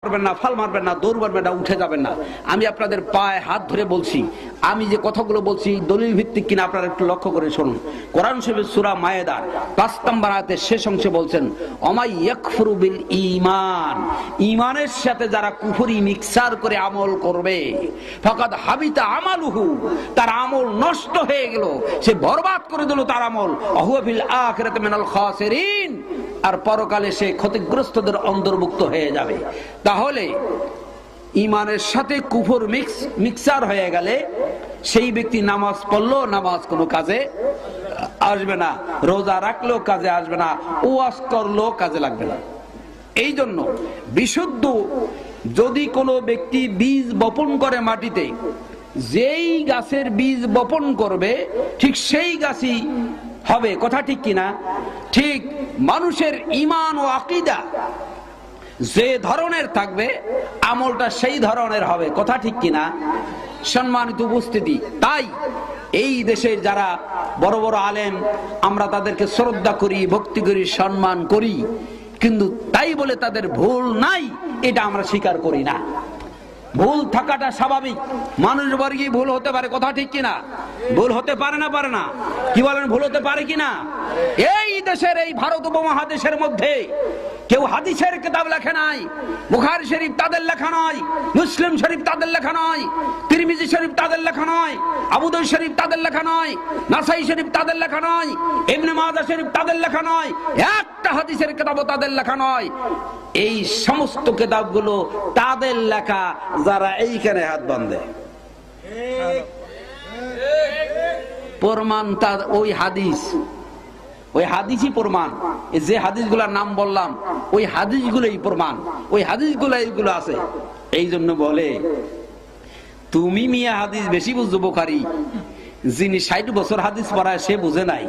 মারবেন না, ফাল মারবেন না, দৌড় মারবেন না, উঠে যাবেন না। আমি আপনাদের পায়ে হাত ধরে বলছি, আমি যে কথাগুলো বলছি দলিল ভিত্তিক কিনা আপনারা একটু লক্ষ্য করে শুনুন। কোরআন শরীফের সূরা মায়েদার ৫ নম্বর আয়াতের শেষ অংশে বলছেন, অমাই ইয়াকফুরু বিল ঈমান, ঈমানের সাথে যারা কুফরি মিক্সার করে আমল করবে, ফাকাদ হাবিতা আমালুহু, তার আমল নষ্ট হয়ে গেল, সে বরবাদ করে দিল তার আমল। ওয়া ফিল আখিরাতি মিনাল খাসিরিন, আর পরকালে সে ক্ষতিগ্রস্তদের অন্তর্ভুক্ত হয়ে যাবে। তাহলে ইমানের সাথে কুফর মিক্সার হয়ে গেলে সেই ব্যক্তি নামাজ পড়লো, নামাজ কোনো কাজে আসবে না, রোজা রাখলেও কাজে আসবে না, ওয়াজ করলেও কাজে লাগবে না। এই জন্য বিশুদ্ধ যদি কোনো ব্যক্তি বীজ বপন করে মাটিতে, যেই গাছের বীজ বপন করবে ঠিক সেই গাছই হবে, কথা ঠিক কিনা? ঠিক মানুষের ঈমান ও আকীদা যে ধরনের থাকবে আমলটা সেই ধরনের হবে, কথা ঠিক কিনা? সম্মানিত উপস্থিতি, তাই এই দেশের যারা বড় বড় আলেম আমরা তাদেরকে শ্রদ্ধা করি, ভক্তি করি, সম্মান করি, কিন্তু তাই বলে তাদের ভুল নাই এটা আমরা স্বীকার করি না। ভুল থাকাটা স্বাভাবিক, মানুষ বর্গী ভুল হতে পারে, কথা ঠিক কিনা? ভুল হতে পারে না? পারে না? কি বলেন, ভুল হতে পারে কিনা? এই দেশের, এই ভারত উপমহাদেশের মধ্যে কেউ হাদিসের কিতাব লেখে নাই, বুখারী শরীফ তাদের লেখা নয়, মুসলিম শরীফ তাদের লেখা নয়, তিরমিজি শরীফ তাদের লেখা নয়, আবু দাউদ শরীফ তাদের লেখা নয়, নাসাই শরীফ তাদের লেখা নয়, ইবনে মাজাহ শরীফ তাদের লেখা নয়, একটা হাদিসের কিতাবও তাদের লেখা নয়। এই সমস্ত কিতাবগুলো তাদের লেখা যারা এইখানে হাত বাঁধে, প্রমাণ তার ওই হাদিস, ওই হাদিসই প্রমাণ। যে হাদিসগুলোর নাম বললাম ওই হাদিসগুলোই প্রমাণ, ওই হাদিসগুলো এইগুলো আছে। এই জন্য বলে তুমি মিয়া হাদিস বেশি বুঝছো, বুখারী যিনি ৬০ বছর হাদিস পড়ায় সে বুঝে নাই,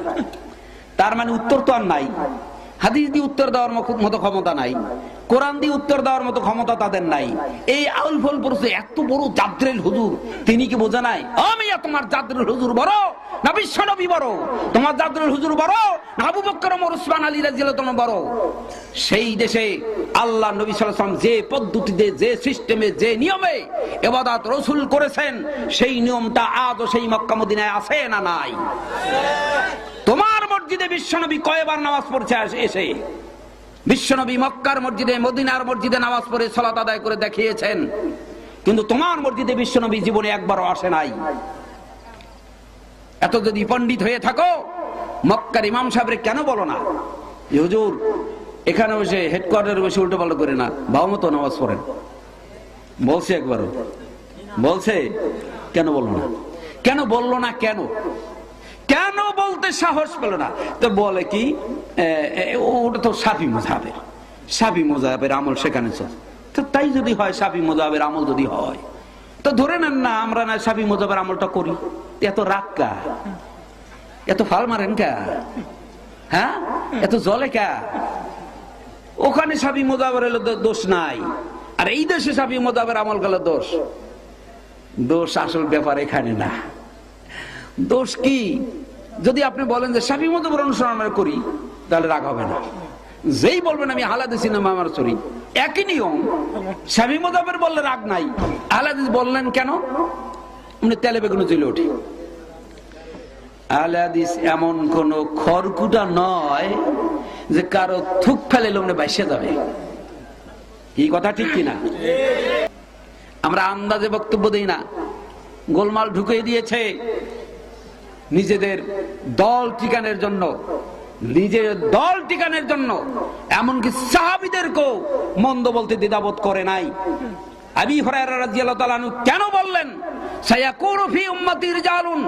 তার মানে উত্তর তো আর নাই। হাদিস দিয়ে উত্তর দেওয়ার মতো ক্ষমতা নাই, কোরআন দিয়ে উত্তর দেওয়ার মতো ক্ষমতা তাদের নাই। এই আউল ফল পড়ছে এত বড় জাদ্রেল হুজুর, তিনি কি বোঝে নাই? আমি তোমার জাদ্রেল হুজুর বড় না বিশ্বনবী বড়? তোমার জাদ্রেল হুজুর বড় না আবু বকর ওমর ওসমান আলী রাদিয়াল্লাহু আনহু বড়? সেই দেশে আল্লাহ নবী সাল্লাল্লাহু আলাইহি ওয়াসাল্লাম যে পদ্ধতিতে, যে সিস্টেমে, যে নিয়মে ইবাদত রাসূল করেছেন, সেই নিয়মটা আজও সেই মক্কা মদিনায় আছে না নাই? তোমার মসজিদে বিশ্বনবী কয়বার নামাজ পড়ছে এসে? বিশ্বনবী মক্কার মসজিদে, মদিনার মসজিদে নামাজ পড়ে সালাত আদায় করে দেখিয়েছেন, কিন্তু তোমার মসজিদে বিশ্বনবী জীবনে একবারও আসে নাই। এত যদি পণ্ডিত হয়ে থাকো, মক্কার ইমাম সাহেবরে কেন বলো না হুজুর এখানে বসে হেডকোয়ার্টারে বসে উল্টো পাল্টা করে না, ভাও মতো নামাজ পড়েন? বলছে একবারও? বলছে? কেন বললো না? কেন বললো না? কেন কেন বলতে সাহস পেল না? তো বলে কি ওটা তো শাফি মাযহাবের, শাফি মাযহাবের আমল সেখানে চলে। তো তাই যদি হয়, শাফি মাযহাবের আমল যদি হয়, তো ধরে নেন না আমরা না শাফি মাযহাবের আমলটা করি। এত রাগ কা? এত ফাল মারেন কা? হ্যাঁ, এত জলে কা? ওখানে শাফি মাযহাবের দোষ নাই, আর এই দেশে শাফি মাযহাবের আমল গেল দোষ। দোষ আসল ব্যাপার এখানে না। দোষ কি? যদি আপনি বলেন যে শাফি মাযহাবের অনুসরণ আমরা করি, তাহলে রাগ হবে না। যেই বলবেন আমি আহলে হাদিস নামাজ পড়ি, একই নিয়ম। শাফি মাযহাবের বললে রাগ নাই, আহলে হাদিস বললেন কেন? উনি তেলে বেগুনে জ্বলে ওঠে। আহলে হাদিস এমন কোন খড়কুটা নয় যে কারো থুক ফেলে লোমনে বাইসে যাবে। এই কথা ঠিক কিনা? আমরা আন্দাজে বক্তব্য দেই না, গোলমাল ঢুকিয়ে দিয়েছে নিজেদের দল টিকানোর জন্য, নিজের দল টিকানোর জন্য। এমনকি সাহাবীদেরকেও মন্দ বলতে দ্বিধাবোধ করে নাই। আবু হুরায়রা রাদিয়াল্লাহু তাআলা আনহু কেন বললেন, সায়াকুনু ফি উম্মতি রিজালুন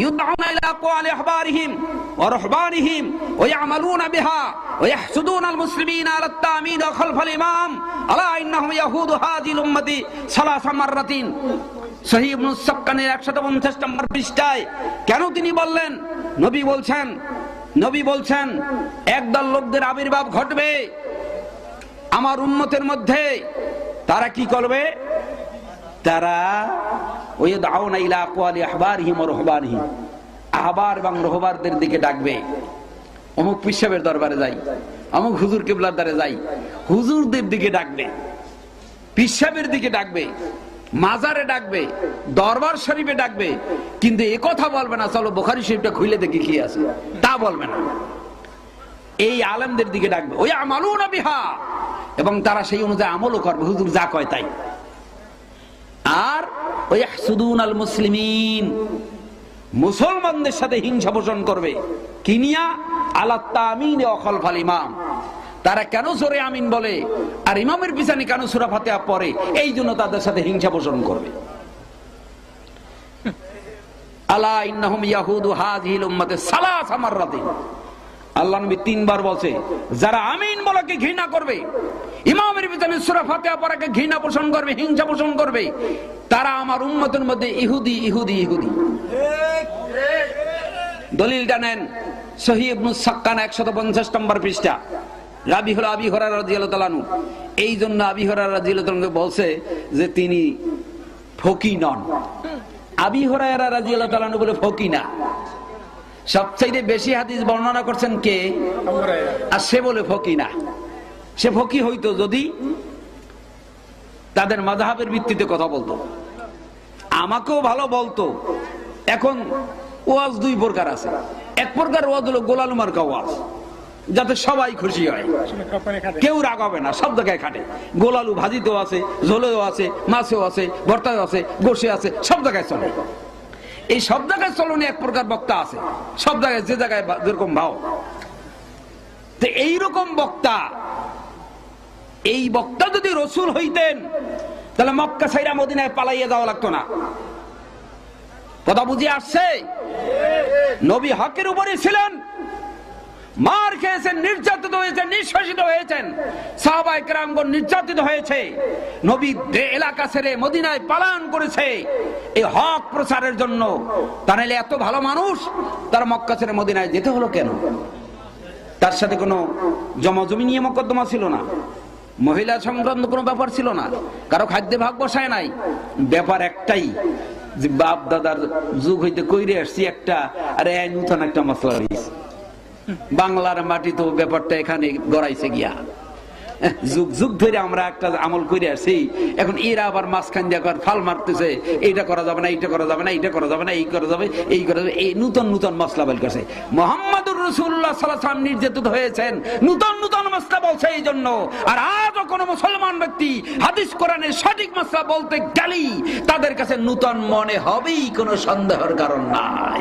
ইউদউনা ইলা আকওয়ালি আহবারিহিম ওয়া রুহবানিহিম ওয়া ইয়ামালুনা বিহা ওয়া ইয়াহসুদুনা আল মুসলিমিনা আলা আত-তামিন খালফাল ইমাম আলা ইন্নাহুম ইয়াহুদু হাযিল উম্মতি সালাসা মাররাতিন। সহিহ ইবনে সাক্কানের 150 নম্বর পৃষ্ঠায় কেন তিনি বললেন? নবী বলছেন একদল লোকদের আবির্ভাব ঘটবে আমার উম্মতের মধ্যে। তারা কি করবে? তারা ওয়াদাউনা ইলা আকওয়ালি আহবারিহিম ওয়া রুহবানিহিম, আহবার এবং রহবারদের দিকে ডাকবে। অমুক পীর সাহেবের দরবারে যাই, অমুক হুজুর কিবলার দ্বারে যাই, হুজুরদের দিকে ডাকবে। পিসাবের দিকে ডাকবে, মাজারে ডাকবে, দরবার শরীফে ডাকবে, কিন্তু এ কথা বলবে না চলো বুখারী শরীফটা খুলে দেখি কি আছে, তা বলবে না। এই আলেমদের দিকে ডাকবে, ওই আমালুনা বিহা, এবং তারা সেই অনুযায়ী আমলও করবে, হুজুর যা কয় তাই। আর ওই ইয়াহসুদুনাল মুসলিমিন, মুসলমানদের সাথে হিংসা পোষণ করবে। কিনিয়া আলা তামিন ওয়া খালফাল ইমাম, তারা কেন জোরে আমিন বলে আর ইমামের পিছনে কেন সূরা ফাতিহা পড়ে, এই জন্য তাদের সাথে হিংসা পোষণ করবে। আলা ইন্নাহুম ইয়াহুদু হাযিহিল উম্মাতি সালাসা মাররাতিন, আল্লাহ নবী তিনবার বলছে যারা আমিন বলাকে ঘৃণা করবে, ইমামের পিছনে সূরা ফাতিহা পড়াকে ঘৃণা পোষণ করবে, হিংসা পোষণ করবে, তারা আমার উম্মতের মধ্যে ইহুদি ইহুদি ইহুদি। দলিলটা নেন সহিহ ইবনে সাক্কান 150 নম্বর পৃষ্ঠা। রাবি হলো আবি হুরায়রা রাদিয়াল্লাহু তাআলা আনহু, এই জন্য আবি হুরায়রা রাদিয়াল্লাহু তাআলা বলছে যে তিনি ফকি নন। আবি হুরায়রা রাদিয়াল্লাহু তাআলা বলে ফকি না। সবচেয়ে বেশি হাদিস বর্ণনা করছেন কে? আর সে বলে ফকি না। সে ফকি হইতো যদি তাদের মাযহাবের ভিত্তিতে কথা বলতো, আমাকেও ভালো বলতো। এখন ওয়াজ দুই প্রকার আছে, এক প্রকার ওয়াজ হলো গোলাল মার্কা ওয়াজ, যাতে সবাই খুশি হয়, কেউ রাগ হবে না, সব জায়গায় খাটে। গোলালু ভাজিতেও আছে, ঝোলেও আছে, মাছেও আছে, ভর্তাও আছে, গোশে আছে, সব জায়গায় চলে। এই সব জায়গায় চলনে এক প্রকার বক্তা আছে, সব জায়গায় যে জায়গায় যেরকম ভাও। তো এইরকম বক্তা, এই বক্তা যদি রসুল হইতেন তাহলে মক্কা ছাইরা মদিনায় পালাইয়া যাওয়া লাগতো না। কথা বুঝে আসছে? নবী হকের উপরে ছিলেন, মার খেয়েছেন, নির্যাতিত হয়েছেন, নিষ্কাশিত হয়েছেন, সাহাবায়ে কেরামগণ নির্যাতিত হয়েছে, নবী এলাকা ছেড়ে মদিনায় পালায়ন করেছে এই হক প্রচারের জন্য। তা নাহলে এত ভালো মানুষ তার মক্কা ছেড়ে মদিনায় যেতে হলো কেন? তার সাথে কোনো জমাজমি নিয়ে মোকদ্দমা ছিল না, মহিলা সংক্রান্ত কোনো ব্যাপার ছিল না, কারো খাদ্যে ভাগ বসায় নাই। ব্যাপার একটাই যে বাপ দাদার যুগ হইতে কইরে আসছি একটা, আরে নতুন একটা মশলা হয়েছে। বাংলার মাটি তো ব্যাপারটা এখানে গড়াইছে গিয়া, যুগ যুগ ধরে আমরা একটা আমল করে আসছি। এখন এরা আবার মাঝখান দিয়ে ফাল মারতেছে, এইটা করা যাবে না, এইটা করা যাবে না, এইটা করা যাবে না, এই করা যাবে, এই করা যাবে, এই নতুন নতুন মশলা বের করছে। মুহাম্মদুর রাসূলুল্লাহ সাল্লাল্লাহু আলাইহি ওয়াসাল্লাম নির্যাতিত হয়েছেন, নতুন নতুন মশলা বলছে এই জন্য। আর আজও কোনো মুসলমান ব্যক্তি হাদিস কোরআনের সঠিক মশলা বলতে গেলেই তাদের কাছে নতুন মনে হবেই, কোনো সন্দেহের কারণ নাই।